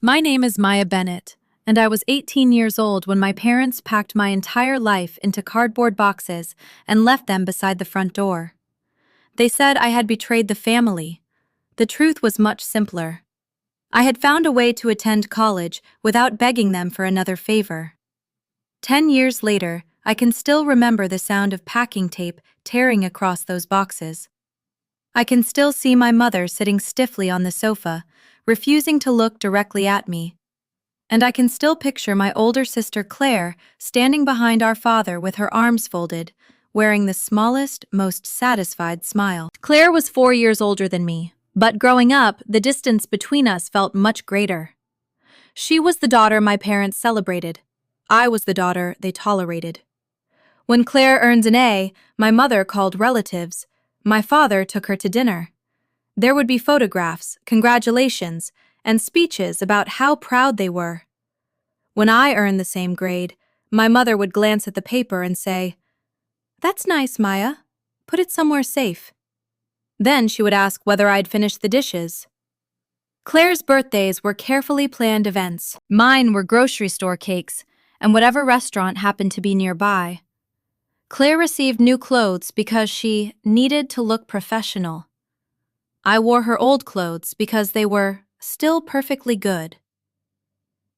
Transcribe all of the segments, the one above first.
My name is Maya Bennett, and I was 18 years old when my parents packed my entire life into cardboard boxes and left them beside the front door. They said I had betrayed the family. The truth was much simpler. I had found a way to attend college without begging them for another favor. 10 years later, I can still remember the sound of packing tape tearing across those boxes. I can still see my mother sitting stiffly on the sofa, refusing to look directly at me. And I can still picture my older sister Claire standing behind our father with her arms folded, wearing the smallest, most satisfied smile. Claire was 4 years older than me, but growing up, the distance between us felt much greater. She was the daughter my parents celebrated. I was the daughter they tolerated. When Claire earned an A, my mother called relatives. My father took her to dinner. There would be photographs, congratulations, and speeches about how proud they were. When I earned the same grade, my mother would glance at the paper and say, "That's nice, Maya. Put it somewhere safe." Then she would ask whether I'd finished the dishes. Claire's birthdays were carefully planned events. Mine were grocery store cakes and whatever restaurant happened to be nearby. Claire received new clothes because she needed to look professional. I wore her old clothes because they were still perfectly good.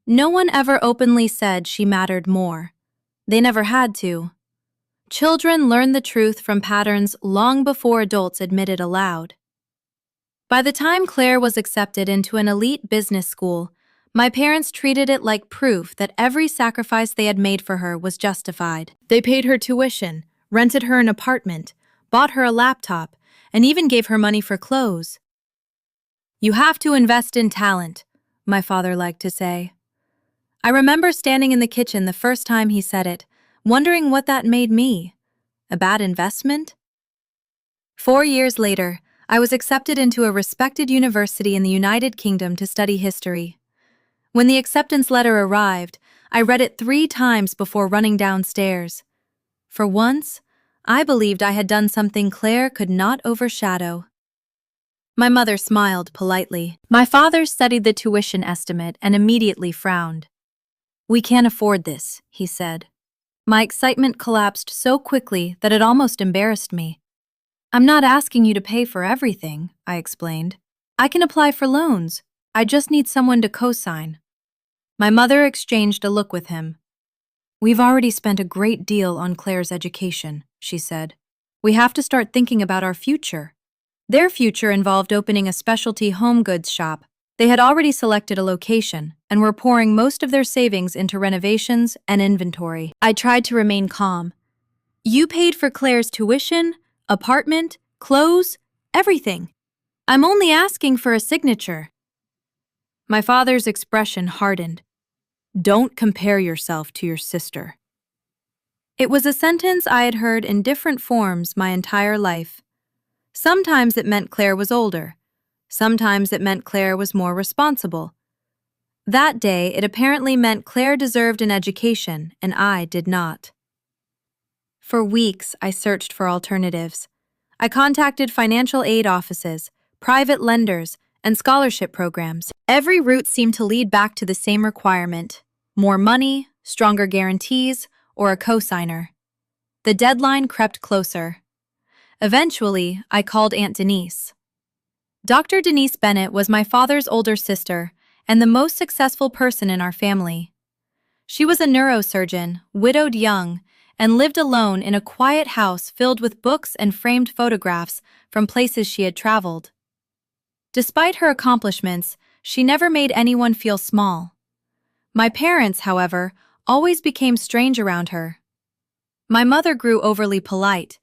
No one ever openly said she mattered more. They never had to. Children learn the truth from patterns long before adults admit it aloud. By the time Claire was accepted into an elite business school, my parents treated it like proof that every sacrifice they had made for her was justified. They paid her tuition, rented her an apartment, bought her a laptop, and even gave her money for clothes. "You have to invest in talent," my father liked to say. I remember standing in the kitchen the first time he said it, wondering what that made me. A bad investment? 4 years later, I was accepted into a respected university in the United Kingdom to study history. When the acceptance letter arrived, I read it 3 times before running downstairs. For once, I believed I had done something Claire could not overshadow. My mother smiled politely. My father studied the tuition estimate and immediately frowned. "We can't afford this," he said. My excitement collapsed so quickly that it almost embarrassed me. "I'm not asking you to pay for everything," I explained. "I can apply for loans. I just need someone to co-sign." My mother exchanged a look with him. "We've already spent a great deal on Claire's education," she said. "We have to start thinking about our future." Their future involved opening a specialty home goods shop. They had already selected a location and were pouring most of their savings into renovations and inventory. I tried to remain calm. "You paid for Claire's tuition, apartment, clothes, everything. I'm only asking for a signature." My father's expression hardened. "Don't compare yourself to your sister." It was a sentence I had heard in different forms my entire life. Sometimes it meant Claire was older. Sometimes it meant Claire was more responsible. That day, it apparently meant Claire deserved an education and I did not. For weeks, I searched for alternatives. I contacted financial aid offices, private lenders, and scholarship programs. Every route seemed to lead back to the same requirement: more money, stronger guarantees, or a co-signer. The deadline crept closer. Eventually, I called Aunt Denise. Dr. Denise Bennett was my father's older sister and the most successful person in our family. She was a neurosurgeon, widowed young, and lived alone in a quiet house filled with books and framed photographs from places she had traveled. Despite her accomplishments, she never made anyone feel small. My parents, however, always became strange around her. My mother grew overly polite.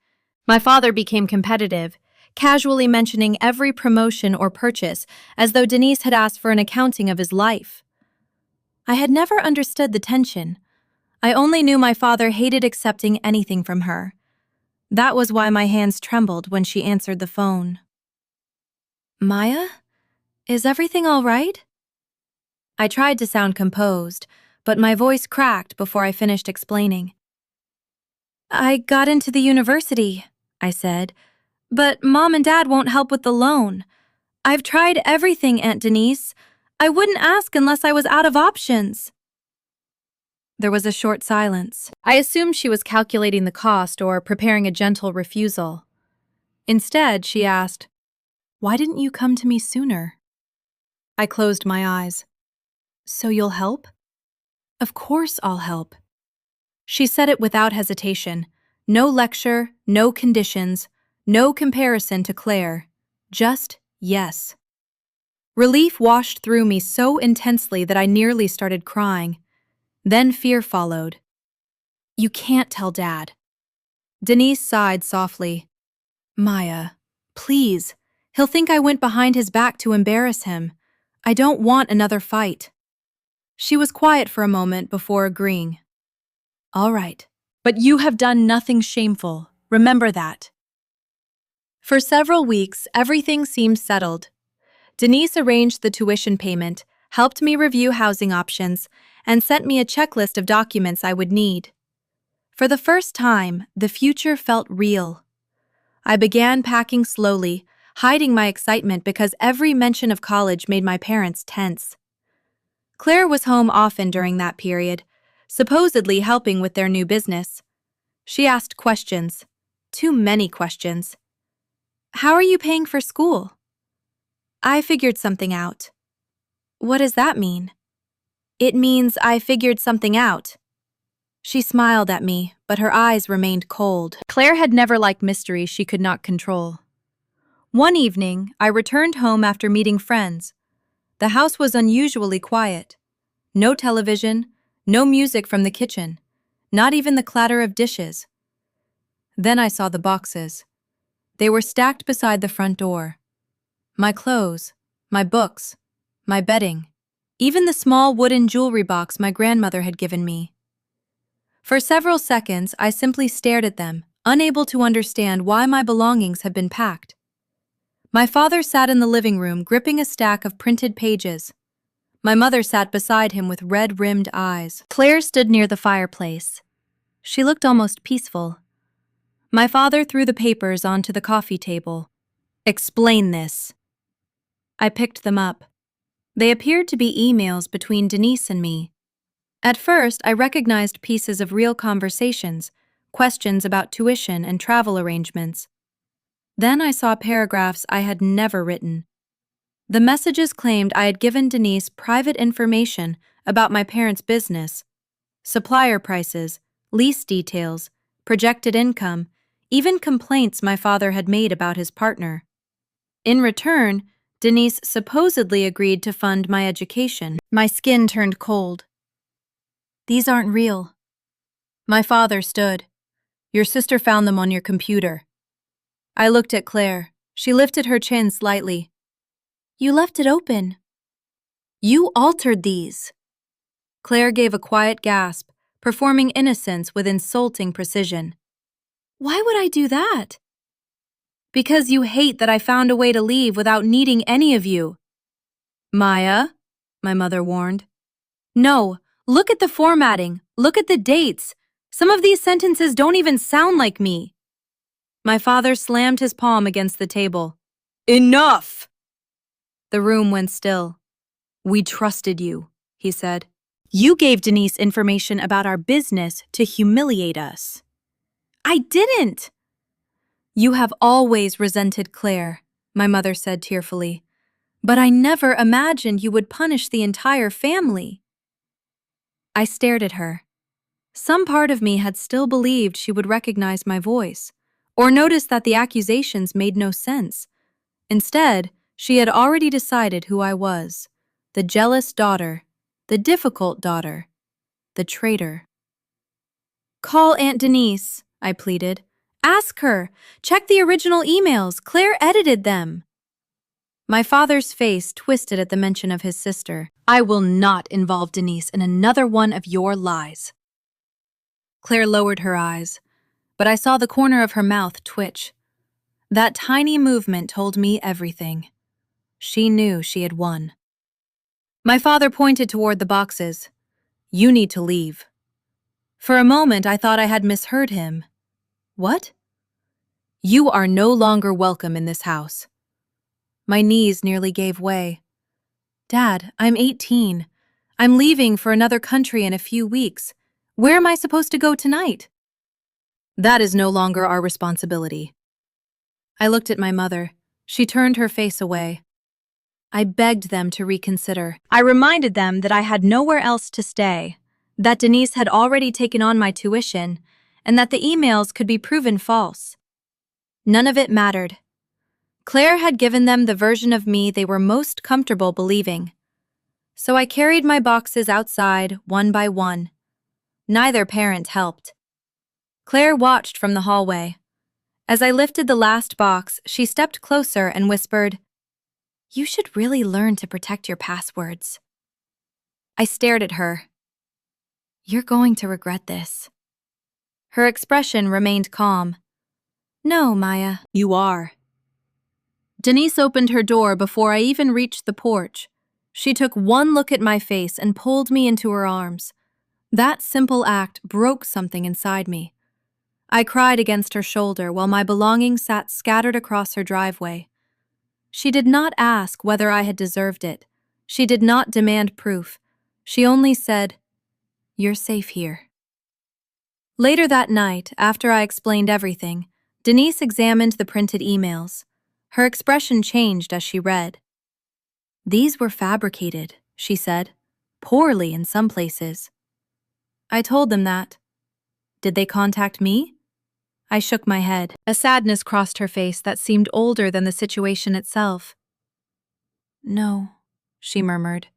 My father became competitive, casually mentioning every promotion or purchase as though Denise had asked for an accounting of his life. I had never understood the tension. I only knew my father hated accepting anything from her. That was why my hands trembled when she answered the phone. "Maya? Is everything all right?" I tried to sound composed, but my voice cracked before I finished explaining. "I got into the university," I said, "but Mom and Dad won't help with the loan. I've tried everything, Aunt Denise. I wouldn't ask unless I was out of options. There was a short silence. I assumed she was calculating the cost or preparing a gentle refusal. Instead, she asked, "Why didn't you come to me sooner?" I closed my eyes. "So you'll help?" "Of course I'll help." She said it without hesitation. No lecture, no conditions, no comparison to Claire. Just yes. Relief washed through me so intensely that I nearly started crying. Then fear followed. "You can't tell Dad." Denise sighed softly. "Maya, please. He'll think I went behind his back to embarrass him. I don't want another fight." She was quiet for a moment before agreeing. "All right. But you have done nothing shameful. Remember that." For several weeks, everything seemed settled. Denise arranged the tuition payment, helped me review housing options, and sent me a checklist of documents I would need. For the first time, the future felt real. I began packing slowly, hiding my excitement because every mention of college made my parents tense. Claire was home often during that period, supposedly helping with their new business. She asked questions. Too many questions. "How are you paying for school?" "I figured something out." "What does that mean?" "It means I figured something out." She smiled at me, but her eyes remained cold. Claire had never liked mysteries she could not control. One evening, I returned home after meeting friends. The house was unusually quiet. No television, no music from the kitchen, not even the clatter of dishes. Then I saw the boxes. They were stacked beside the front door. My clothes, my books, my bedding, even the small wooden jewelry box my grandmother had given me. For several seconds, I simply stared at them, unable to understand why my belongings had been packed. My father sat in the living room, gripping a stack of printed pages. My mother sat beside him with red-rimmed eyes. Claire stood near the fireplace. She looked almost peaceful. My father threw the papers onto the coffee table. "Explain this." I picked them up. They appeared to be emails between Denise and me. At first, I recognized pieces of real conversations, questions about tuition and travel arrangements. Then I saw paragraphs I had never written. The messages claimed I had given Denise private information about my parents' business, supplier prices, lease details, projected income, even complaints my father had made about his partner. In return, Denise supposedly agreed to fund my education. My skin turned cold. "These aren't real." My father stood. "Your sister found them on your computer." I looked at Claire. She lifted her chin slightly. "You left it open." "You altered these." Claire gave a quiet gasp, performing innocence with insulting precision. "Why would I do that?" "Because you hate that I found a way to leave without needing any of you." "Maya," my mother warned. "No, look at the formatting, look at the dates. Some of these sentences don't even sound like me." My father slammed his palm against the table. "Enough!" The room went still. "We trusted you," he said. "You gave Denise information about our business to humiliate us." "I didn't!" "You have always resented Claire," my mother said tearfully. "But I never imagined you would punish the entire family." I stared at her. Some part of me had still believed she would recognize my voice, or notice that the accusations made no sense. Instead, she had already decided who I was: the jealous daughter, the difficult daughter, the traitor. "Call Aunt Denise," I pleaded. "Ask her. Check the original emails. Claire edited them." My father's face twisted at the mention of his sister. "I will not involve Denise in another one of your lies." Claire lowered her eyes, but I saw the corner of her mouth twitch. That tiny movement told me everything. She knew she had won. My father pointed toward the boxes. "You need to leave." For a moment, I thought I had misheard him. "What?" "You are no longer welcome in this house." My knees nearly gave way. Dad, I'm 18. I'm leaving for another country in a few weeks. Where am I supposed to go tonight? That is no longer our responsibility. I looked at my mother. She turned her face away. I begged them to reconsider. I reminded them that I had nowhere else to stay, that Denise had already taken on my tuition, and that the emails could be proven false. None of it mattered. Claire had given them the version of me they were most comfortable believing. So I carried my boxes outside, one by one. Neither parent helped. Claire watched from the hallway. As I lifted the last box, she stepped closer and whispered, "You should really learn to protect your passwords." I stared at her. "You're going to regret this." Her expression remained calm. "No, Maya, you are." Denise opened her door before I even reached the porch. She took one look at my face and pulled me into her arms. That simple act broke something inside me. I cried against her shoulder while my belongings sat scattered across her driveway. She did not ask whether I had deserved it. She did not demand proof. She only said, "You're safe here." Later that night, after I explained everything, Denise examined the printed emails. Her expression changed as she read. "These were fabricated," she said, "poorly in some places." I told them that. "Did they contact me?" I shook my head. A sadness crossed her face that seemed older than the situation itself. "No," she murmured.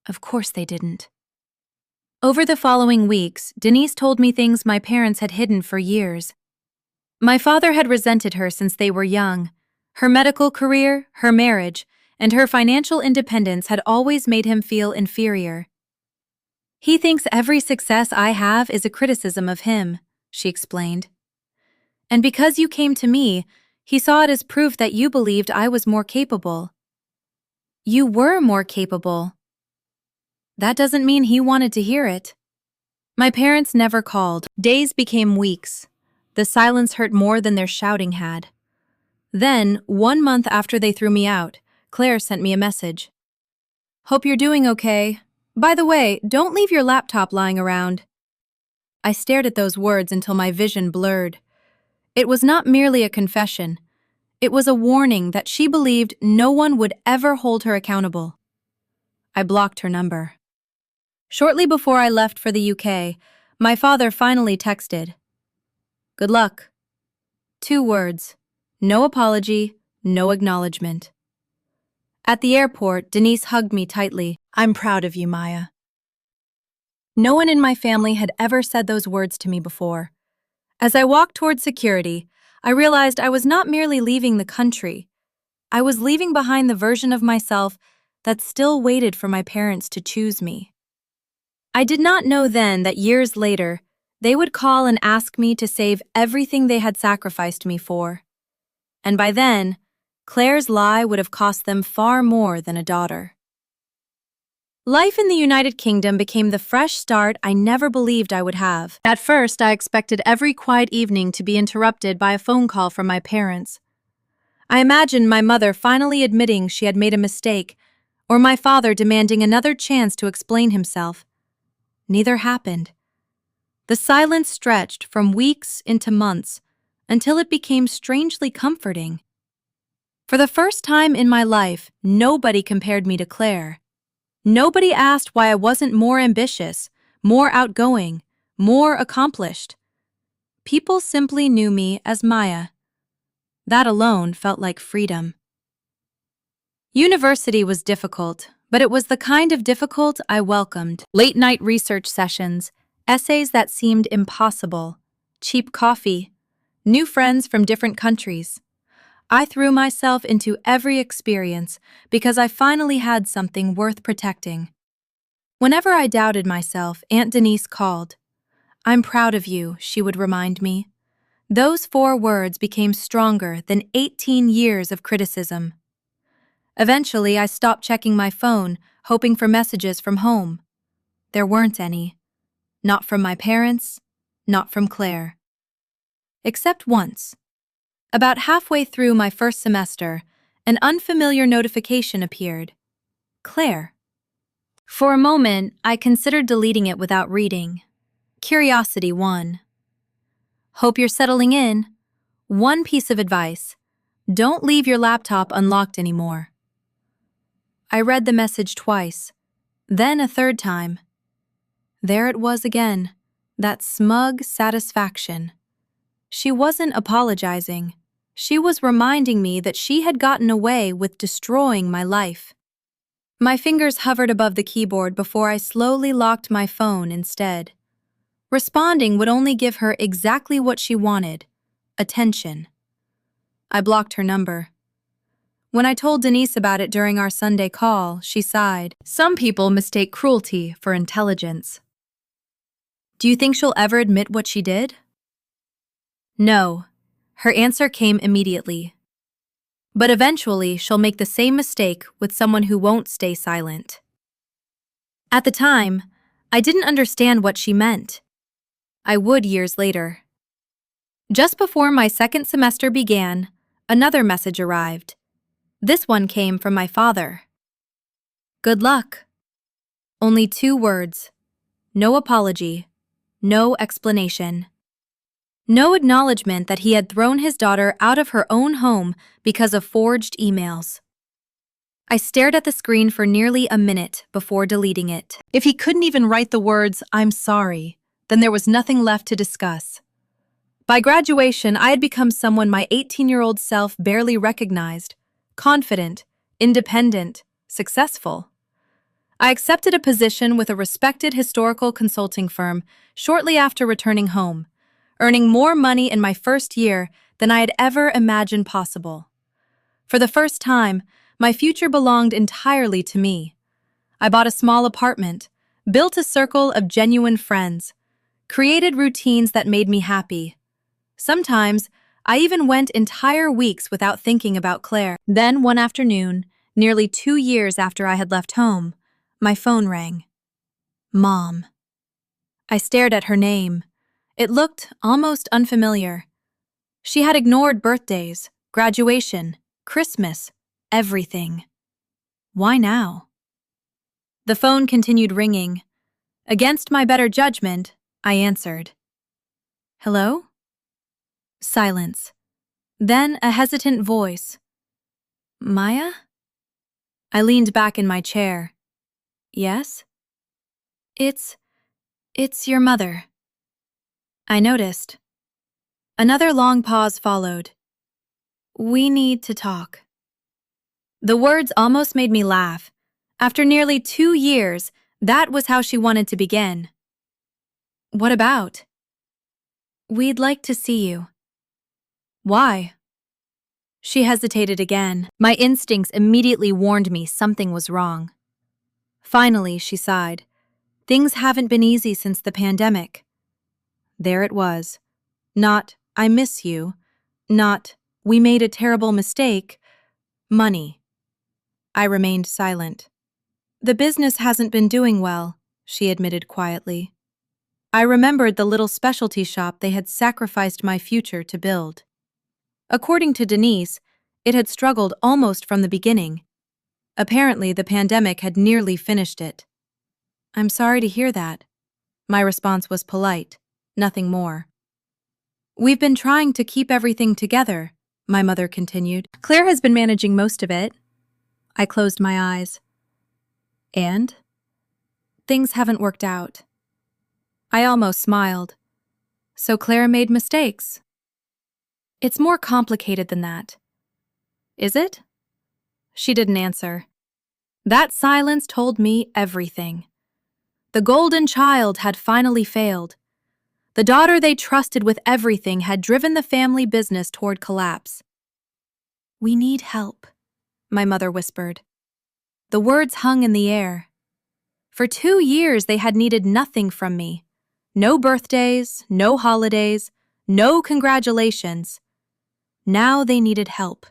"Of course they didn't." Over the following weeks, Denise told me things my parents had hidden for years. My father had resented her since they were young. Her medical career, her marriage, and her financial independence had always made him feel inferior. "He thinks every success I have is a criticism of him," she explained. "And because you came to me, he saw it as proof that you believed I was more capable." "You were more capable." "That doesn't mean he wanted to hear it." My parents never called. Days became weeks. The silence hurt more than their shouting had. Then, 1 month after they threw me out, Claire sent me a message. "Hope you're doing okay. By the way, don't leave your laptop lying around." I stared at those words until my vision blurred. It was not merely a confession. It was a warning that she believed no one would ever hold her accountable. I blocked her number. Shortly before I left for the UK, my father finally texted, "Good luck." 2 words. No apology, no acknowledgement. At the airport, Denise hugged me tightly. "I'm proud of you, Maya." No one in my family had ever said those words to me before. As I walked toward security, I realized I was not merely leaving the country. I was leaving behind the version of myself that still waited for my parents to choose me. I did not know then that years later, they would call and ask me to save everything they had sacrificed me for. And by then, Claire's lie would have cost them far more than a daughter. Life in the United Kingdom became the fresh start I never believed I would have. At first, I expected every quiet evening to be interrupted by a phone call from my parents. I imagined my mother finally admitting she had made a mistake, or my father demanding another chance to explain himself. Neither happened. The silence stretched from weeks into months, until it became strangely comforting. For the first time in my life, nobody compared me to Claire. Nobody asked why I wasn't more ambitious, more outgoing, more accomplished. People simply knew me as Maya. That alone felt like freedom. University was difficult, but it was the kind of difficult I welcomed. Late-night research sessions, essays that seemed impossible, cheap coffee, new friends from different countries. I threw myself into every experience because I finally had something worth protecting. Whenever I doubted myself, Aunt Denise called. "I'm proud of you," she would remind me. Those 4 words became stronger than 18 years of criticism. Eventually, I stopped checking my phone, hoping for messages from home. There weren't any. Not from my parents, not from Claire. Except once. About halfway through my first semester, an unfamiliar notification appeared. Claire. For a moment, I considered deleting it without reading. Curiosity won. Hope you're settling in. One piece of advice: don't leave your laptop unlocked anymore. I read the message twice, then a third time. There it was again, that smug satisfaction. She wasn't apologizing. She was reminding me that she had gotten away with destroying my life. My fingers hovered above the keyboard before I slowly locked my phone instead. Responding would only give her exactly what she wanted: attention. I blocked her number. When I told Denise about it during our Sunday call, she sighed. Some people mistake cruelty for intelligence. Do you think she'll ever admit what she did? No. Her answer came immediately. But eventually, she'll make the same mistake with someone who won't stay silent. At the time, I didn't understand what she meant. I would years later. Just before my second semester began, another message arrived. This one came from my father. Good luck. Only 2 words. No apology. No explanation. No acknowledgement that he had thrown his daughter out of her own home because of forged emails. I stared at the screen for nearly a minute before deleting it. If he couldn't even write the words, "I'm sorry," then there was nothing left to discuss. By graduation, I had become someone my 18-year-old self barely recognized: confident, independent, successful. I accepted a position with a respected historical consulting firm shortly after returning home, earning more money in my first year than I had ever imagined possible. For the first time, my future belonged entirely to me. I bought a small apartment, built a circle of genuine friends, created routines that made me happy. Sometimes, I even went entire weeks without thinking about Claire. Then one afternoon, nearly 2 years after I had left home, my phone rang. Mom. I stared at her name. It looked almost unfamiliar. She had ignored birthdays, graduation, Christmas, everything. Why now? The phone continued ringing. Against my better judgment, I answered. Hello? Silence. Then a hesitant voice. Maya? I leaned back in my chair. Yes? It's your mother. I noticed. Another long pause followed. We need to talk. The words almost made me laugh. After nearly 2 years, that was how she wanted to begin. What about? We'd like to see you. Why? She hesitated again. My instincts immediately warned me something was wrong. Finally, she sighed. Things haven't been easy since the pandemic. There it was. Not, I miss you. Not, we made a terrible mistake. Money. I remained silent. The business hasn't been doing well, she admitted quietly. I remembered the little specialty shop they had sacrificed my future to build. According to Denise, it had struggled almost from the beginning. Apparently, the pandemic had nearly finished it. I'm sorry to hear that. My response was polite, nothing more. We've been trying to keep everything together, my mother continued. Claire has been managing most of it. I closed my eyes. And? Things haven't worked out. I almost smiled. So Claire made mistakes. It's more complicated than that. Is it? She didn't answer. That silence told me everything. The golden child had finally failed. The daughter they trusted with everything had driven the family business toward collapse. We need help, my mother whispered. The words hung in the air. For 2 years they had needed nothing from me. No birthdays, no holidays, no congratulations. Now they needed help.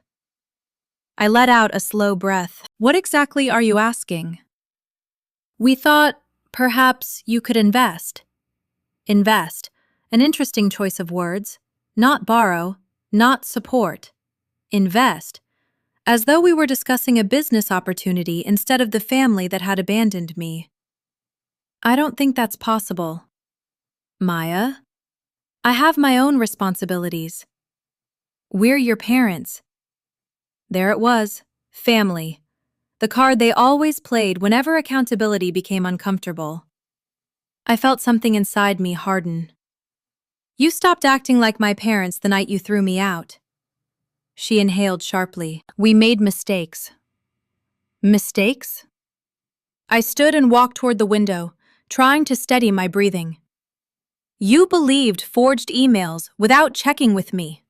I let out a slow breath. What exactly are you asking? We thought perhaps you could invest. Invest, an interesting choice of words. Not borrow, not support. Invest. as though we were discussing a business opportunity instead of the family that had abandoned me. I don't think that's possible. Maya, I have my own responsibilities. We're your parents. There it was, family, the card they always played whenever accountability became uncomfortable. I felt something inside me harden. You stopped acting like my parents the night you threw me out. She inhaled sharply. We made mistakes. Mistakes? I stood and walked toward the window, trying to steady my breathing. You believed forged emails without checking with me.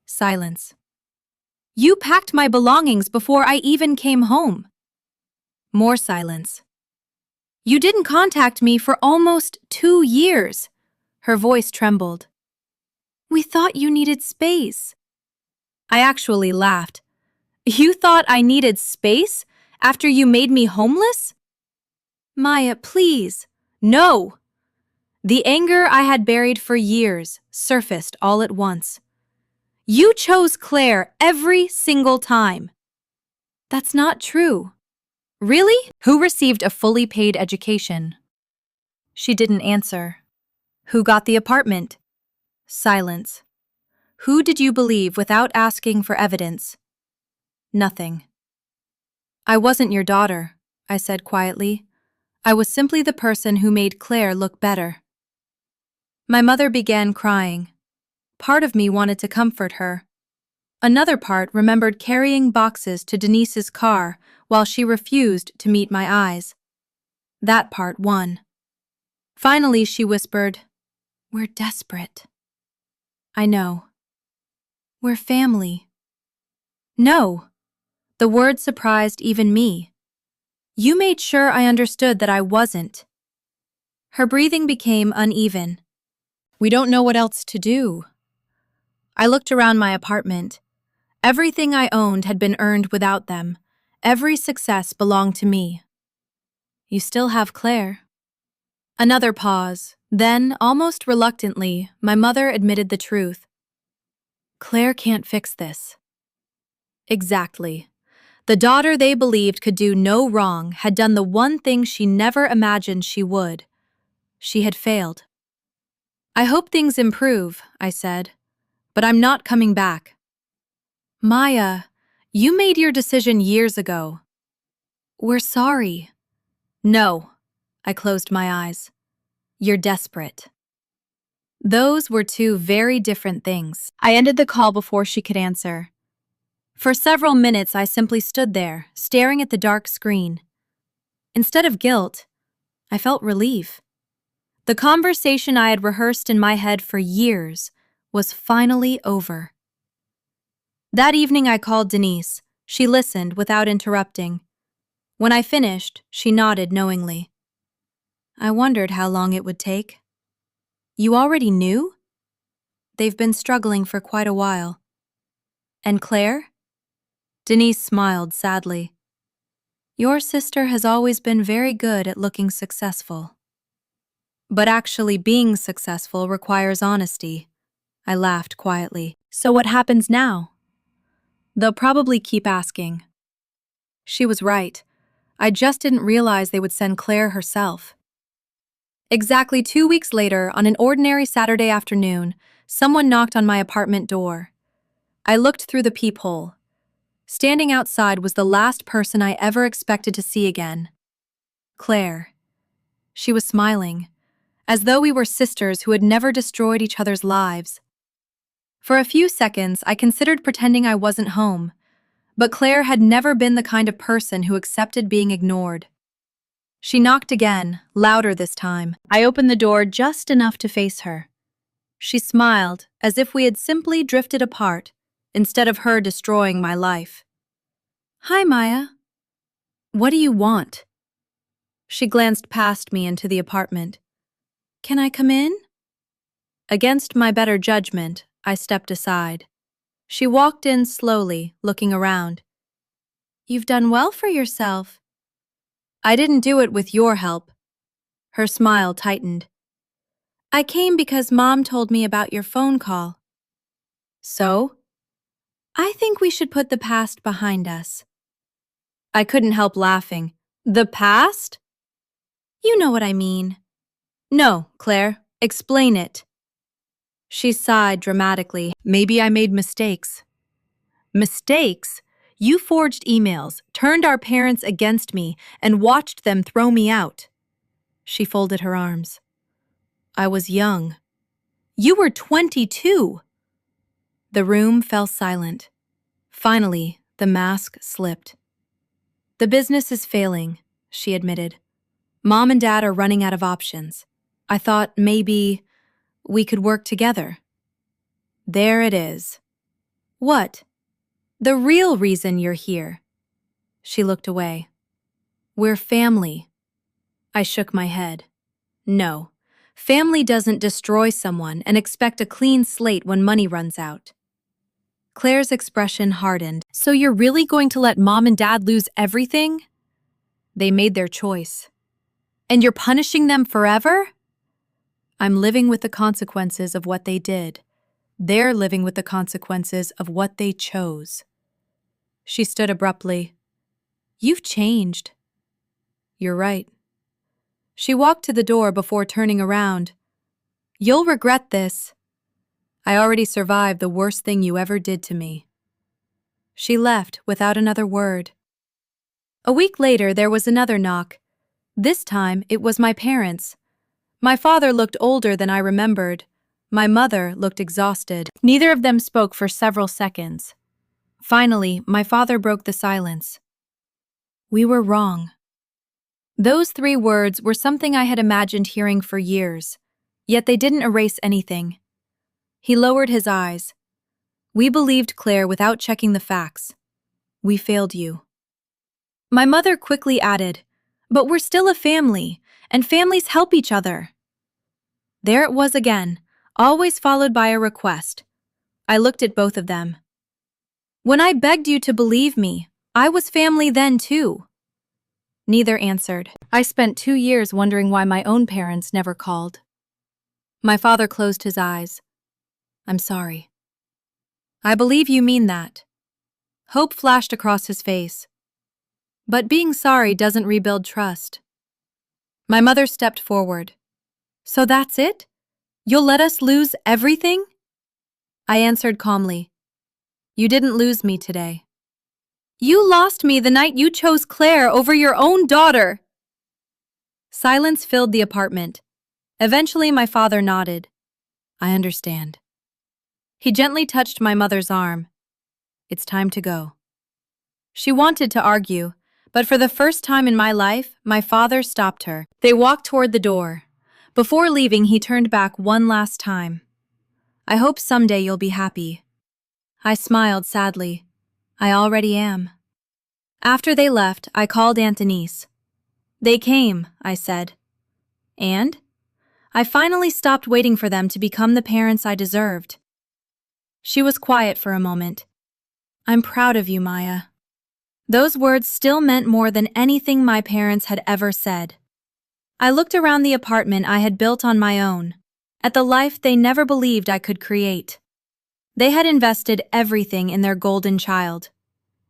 Silence. You packed my belongings before I even came home. More silence. You didn't contact me for almost 2 years. Her voice trembled. We thought you needed space. I actually laughed. You thought I needed space after you made me homeless? Maya, please. No. The anger I had buried for years surfaced all at once. You chose Claire every single time. That's not true. Really? Who received a fully paid education? She didn't answer. Who got the apartment? Silence. Who did you believe without asking for evidence? Nothing. I wasn't your daughter, I said quietly. I was simply the person who made Claire look better. My mother began crying. Part of me wanted to comfort her. Another part remembered carrying boxes to Denise's car while she refused to meet my eyes. That part won. Finally, she whispered, We're desperate. I know. We're family. No. The word surprised even me. You made sure I understood that I wasn't. Her breathing became uneven. We don't know what else to do. I looked around my apartment. Everything I owned had been earned without them. Every success belonged to me. You still have Claire. Another pause. Then, almost reluctantly, my mother admitted the truth. Claire can't fix this. Exactly. The daughter they believed could do no wrong had done the one thing she never imagined she would. She had failed. I hope things improve, I said, but I'm not coming back. Maya, you made your decision years ago. We're sorry. No, I closed my eyes. You're desperate. Those were two very different things. I ended the call before she could answer. For several minutes, I simply stood there, staring at the dark screen. Instead of guilt, I felt relief. The conversation I had rehearsed in my head for years was finally over. That evening, I called Denise. She listened without interrupting. When I finished, she nodded knowingly. I wondered how long it would take. You already knew? They've been struggling for quite a while. And Claire? Denise smiled sadly. Your sister has always been very good at looking successful. But actually being successful requires honesty. I laughed quietly. So what happens now? They'll probably keep asking. She was right. I just didn't realize they would send Claire herself. Exactly 2 weeks later, on an ordinary Saturday afternoon, someone knocked on my apartment door. I looked through the peephole. Standing outside was the last person I ever expected to see again. Claire. She was smiling, as though we were sisters who had never destroyed each other's lives. For a few seconds, I considered pretending I wasn't home, but Claire had never been the kind of person who accepted being ignored. She knocked again, louder this time. I opened the door just enough to face her. She smiled, as if we had simply drifted apart, instead of her destroying my life. Hi, Maya. What do you want? She glanced past me into the apartment. Can I come in? Against my better judgment, I stepped aside. She walked in slowly, looking around. You've done well for yourself. I didn't do it with your help. Her smile tightened. I came because Mom told me about your phone call. So? I think we should put the past behind us. I couldn't help laughing. The past? You know what I mean. No, Claire, explain it. She sighed dramatically. Maybe I made mistakes. Mistakes? You forged emails, turned our parents against me, and watched them throw me out. She folded her arms. I was young. You were 22. The room fell silent. Finally, the mask slipped. The business is failing, she admitted. Mom and Dad are running out of options. I thought maybe we could work together. There it is. What? The real reason you're here. She looked away. We're family. I shook my head. No, family doesn't destroy someone and expect a clean slate when money runs out. Claire's expression hardened. So you're really going to let Mom and Dad lose everything? They made their choice. And you're punishing them forever? I'm living with the consequences of what they did. They're living with the consequences of what they chose. She stood abruptly. You've changed. You're right. She walked to the door before turning around. You'll regret this. I already survived the worst thing you ever did to me. She left without another word. A week later, there was another knock. This time, it was my parents. My father looked older than I remembered. My mother looked exhausted. Neither of them spoke for several seconds. Finally, my father broke the silence. We were wrong. Those 3 words were something I had imagined hearing for years, yet they didn't erase anything. He lowered his eyes. We believed Claire without checking the facts. We failed you. My mother quickly added, but we're still a family, and families help each other. There it was again, always followed by a request. I looked at both of them. When I begged you to believe me, I was family then too. Neither answered. I spent 2 years wondering why my own parents never called. My father closed his eyes. I'm sorry. I believe you mean that. Hope flashed across his face. But being sorry doesn't rebuild trust. My mother stepped forward. So that's it? You'll let us lose everything? I answered calmly. You didn't lose me today. You lost me the night you chose Claire over your own daughter. Silence filled the apartment. Eventually, my father nodded. I understand. He gently touched my mother's arm. It's time to go. She wanted to argue, but for the first time in my life, my father stopped her. They walked toward the door. Before leaving, he turned back one last time. I hope someday you'll be happy. I smiled sadly. I already am. After they left, I called Aunt Denise. They came, I said. And? I finally stopped waiting for them to become the parents I deserved. She was quiet for a moment. I'm proud of you, Maya. Those words still meant more than anything my parents had ever said. I looked around the apartment I had built on my own, at the life they never believed I could create. They had invested everything in their golden child.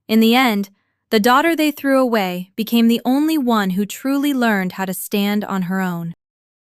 In the end, the daughter they threw away became the only one who truly learned how to stand on her own.